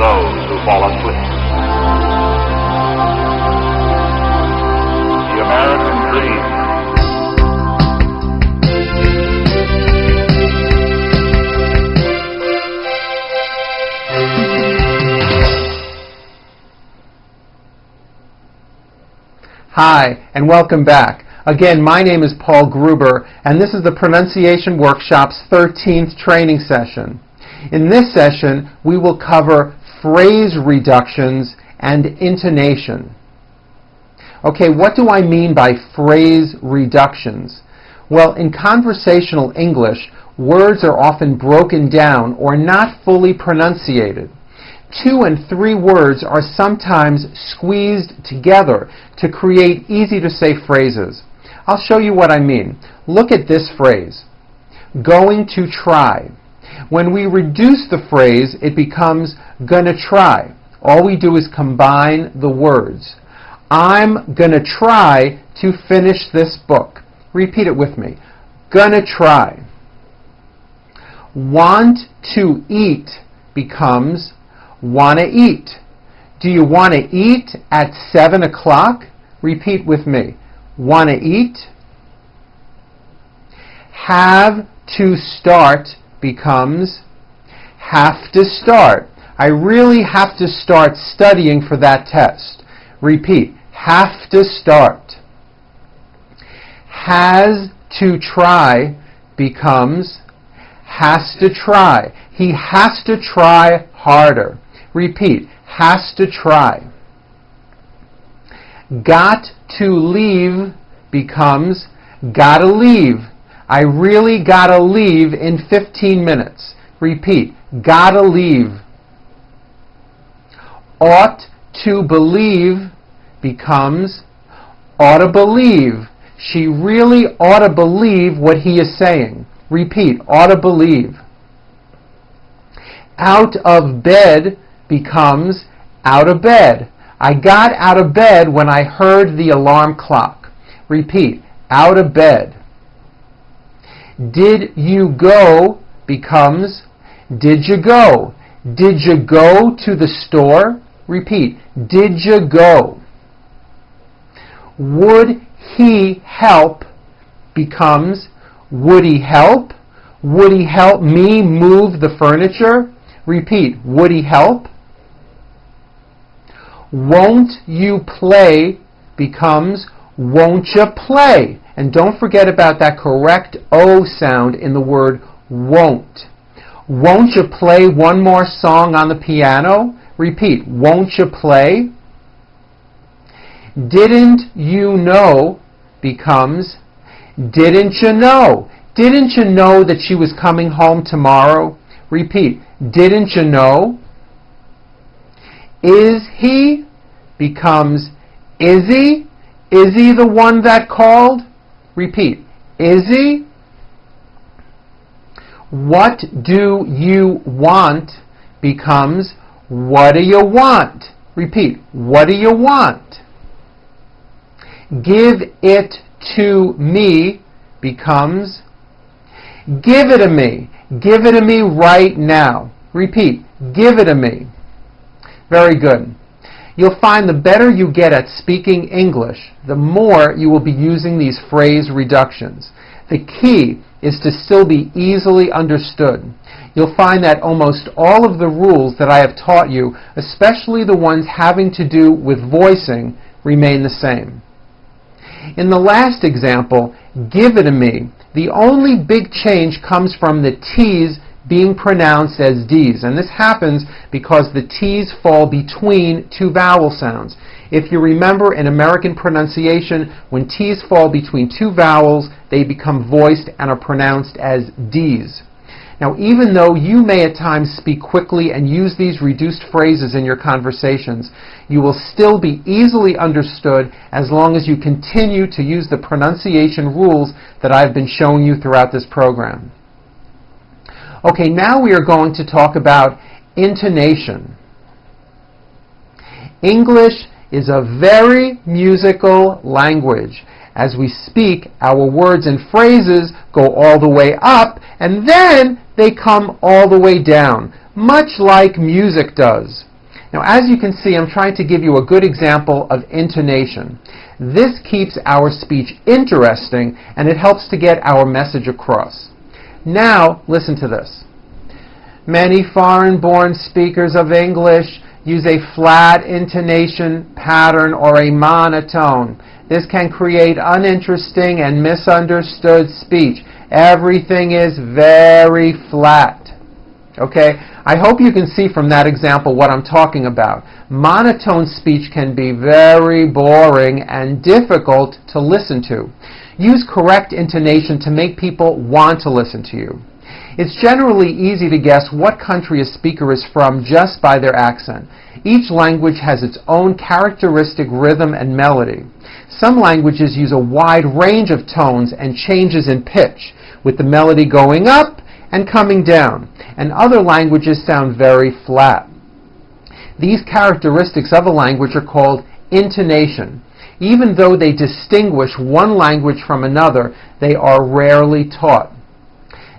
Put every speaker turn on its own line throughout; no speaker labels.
those who fall asleep. The American dream.
Hi, and welcome back. Again, my name is Paul Gruber, and this is the Pronunciation Workshop's 13th training session. In this session, we will cover phrase reductions and intonation. Okay, what do I mean by phrase reductions? Well, in conversational English, words are often broken down or not fully pronunciated. 2 and 3 words are sometimes squeezed together to create easy-to-say phrases. I'll show you what I mean. Look at this phrase, going to try. When we reduce the phrase, it becomes gonna try. All we do is combine the words. I'm gonna try to finish this book. Repeat it with me. Gonna try. Want to eat becomes wanna eat. Do you want to eat at 7 o'clock? Repeat with me. Want to eat? Have to start becomes have to start. I really have to start studying for that test. Repeat. Have to start. Has to try becomes has to try. He has to try harder. Repeat, has to try. Got to leave becomes gotta leave. I really gotta leave in 15 minutes. Repeat, gotta leave. Ought to believe becomes ought to believe. She really ought to believe what he is saying. Repeat, ought to believe. Out of bed becomes out of bed. I got out of bed when I heard the alarm clock. Repeat, out of bed. Did you go becomes did you go. Did you go to the store? Repeat, did you go. Would he help becomes would he help? Would he help me move the furniture? Repeat, would he help? Won't you play becomes won't you play? And don't forget about that correct O sound in the word won't. Won't you play one more song on the piano? Repeat, won't you play? Didn't you know becomes didn't you know? Didn't you know that she was coming home tomorrow? Repeat, didn't you know? Is he becomes is he? Is he the one that called? Repeat, is he? What do you want becomes what do you want? Repeat, what do you want? Give it to me becomes give it to me. Give it to me right now. Repeat, give it to me. Very good. You'll find the better you get at speaking English, the more you will be using these phrase reductions. The key is to still be easily understood. You'll find that almost all of the rules that I have taught you, especially the ones having to do with voicing, remain the same. In the last example, give it to me, the only big change comes from the T's being pronounced as D's, and this happens because the T's fall between 2 vowel sounds. If you remember in American pronunciation, when T's fall between 2 vowels, they become voiced and are pronounced as D's. Now, even though you may at times speak quickly and use these reduced phrases in your conversations, you will still be easily understood as long as you continue to use the pronunciation rules that I've been showing you throughout this program. Okay, now we are going to talk about intonation. English is a very musical language. As we speak, our words and phrases go all the way up, and then they come all the way down, much like music does. Now, as you can see, I'm trying to give you a good example of intonation. This keeps our speech interesting, and it helps to get our message across. Now, listen to this. Many foreign-born speakers of English use a flat intonation pattern or a monotone. This can create uninteresting and misunderstood speech. Everything is very flat. Okay? I hope you can see from that example what I'm talking about. Monotone speech can be very boring and difficult to listen to. Use correct intonation to make people want to listen to you. It's generally easy to guess what country a speaker is from just by their accent. Each language has its own characteristic rhythm and melody. Some languages use a wide range of tones and changes in pitch, with the melody going up and coming down, and other languages sound very flat. These characteristics of a language are called intonation. Even though they distinguish one language from another, they are rarely taught.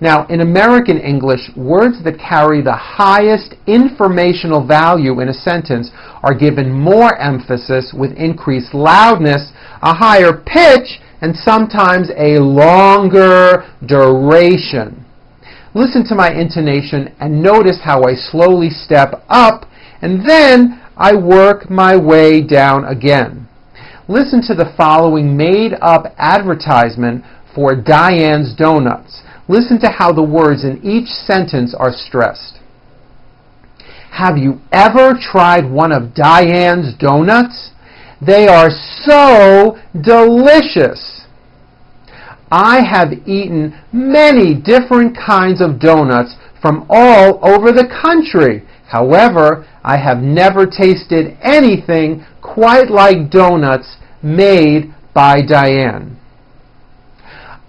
Now, in American English, words that carry the highest informational value in a sentence are given more emphasis with increased loudness, a higher pitch, and sometimes a longer duration. Listen to my intonation and notice how I slowly step up and then I work my way down again. Listen to the following made-up advertisement for Diane's Donuts. Listen to how the words in each sentence are stressed. Have you ever tried one of Diane's donuts? They are so delicious. I have eaten many different kinds of donuts from all over the country. However, I have never tasted anything quite like donuts made by Diane.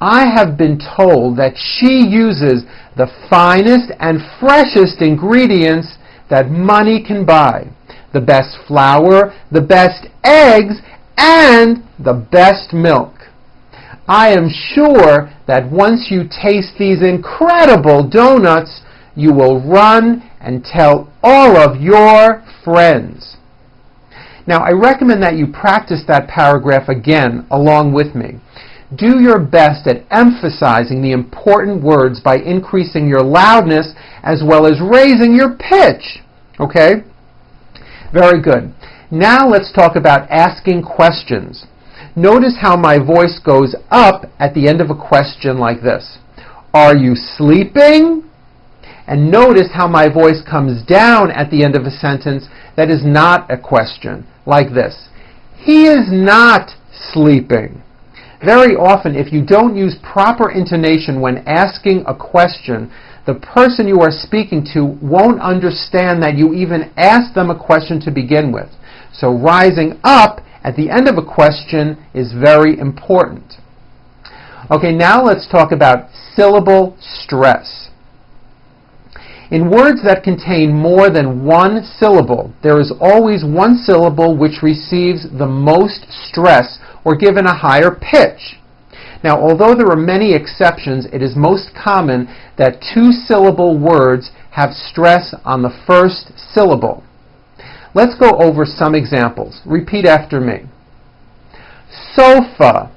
I have been told that she uses the finest and freshest ingredients that money can buy. The best flour, the best eggs, and the best milk. I am sure that once you taste these incredible donuts, you will run and tell all of your friends. Now, I recommend that you practice that paragraph again along with me. Do your best at emphasizing the important words by increasing your loudness as well as raising your pitch. Okay? Very good. Now let's talk about asking questions. Notice how my voice goes up at the end of a question like this. Are you sleeping? And notice how my voice comes down at the end of a sentence that is not a question, like this. He is not sleeping. Very often, if you don't use proper intonation when asking a question, the person you are speaking to won't understand that you even asked them a question to begin with. So rising up at the end of a question is very important. Okay, now let's talk about syllable stress. In words that contain more than one syllable, there is always one syllable which receives the most stress or given a higher pitch. Now, although there are many exceptions, it is most common that two-syllable words have stress on the first syllable. Let's go over some examples. Repeat after me. Sofa,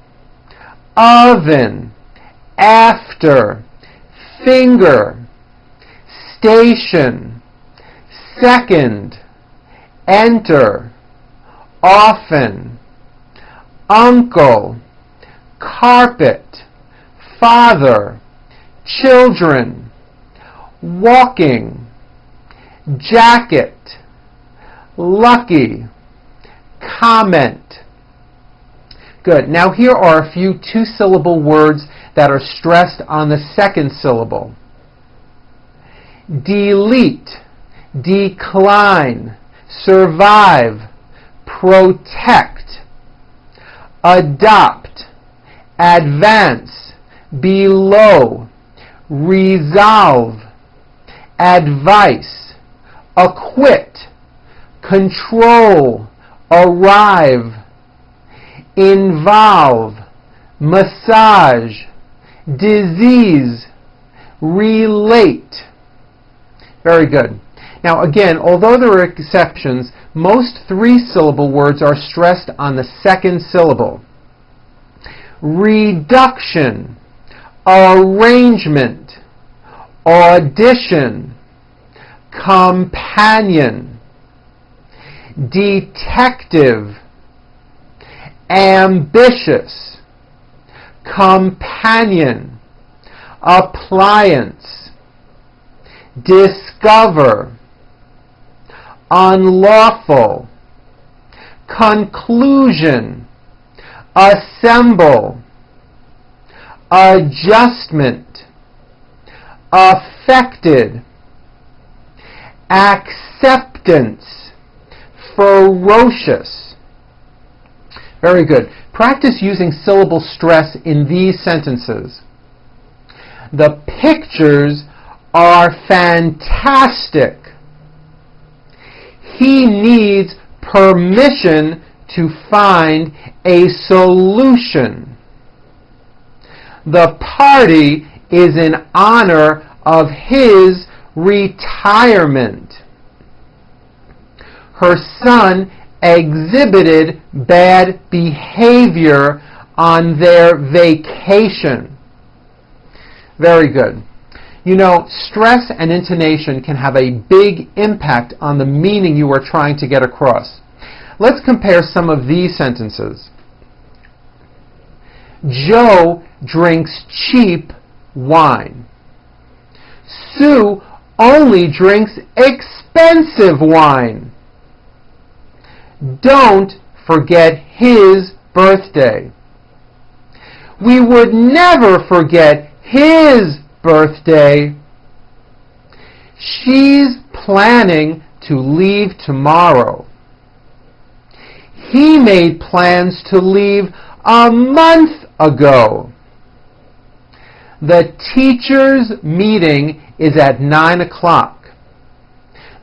oven, after, finger, station, second, enter, often, uncle, carpet, father, children, walking, jacket, lucky, comment. Good. Now here are a few two-syllable words that are stressed on the second syllable. Delete, decline, survive, protect, adopt, advance, below, resolve, advice, acquit, control, arrive, involve, massage, disease, relate. Very good. Now again, although there are exceptions, most three-syllable words are stressed on the second syllable. Reduction, arrangement, audition, companion, detective, ambitious, companion, appliance, discover, unlawful, conclusion, assemble, adjustment, affected, acceptance, ferocious. Very good. Practice using syllable stress in these sentences. The pictures are fantastic. He needs permission to find a solution. The party is in honor of his retirement. Her son exhibited bad behavior on their vacation. Very good. You know, stress and intonation can have a big impact on the meaning you are trying to get across. Let's compare some of these sentences. Joe drinks cheap wine. Sue only drinks expensive wine. Don't forget his birthday. We would never forget his birthday. She's planning to leave tomorrow. He made plans to leave a month ago. The teachers' meeting is at 9 o'clock.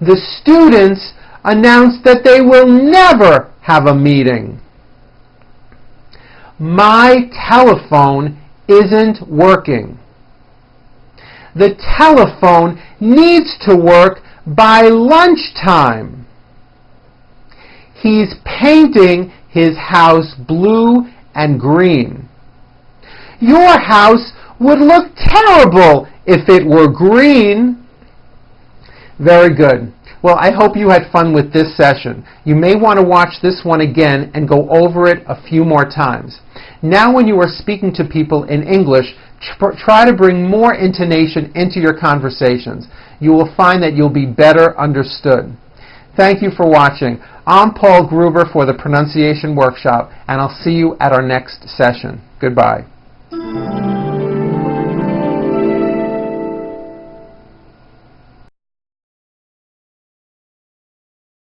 The students announced that they will never have a meeting. My telephone isn't working. The telephone needs to work by lunchtime. He's painting his house blue and green. Your house would look terrible if it were green. Very good. Well, I hope you had fun with this session. You may want to watch this one again and go over it a few more times. Now when you are speaking to people in English, try to bring more intonation into your conversations. You will find that you'll be better understood. Thank you for watching. I'm Paul Gruber for the Pronunciation Workshop, and I'll see you at our next session. Goodbye.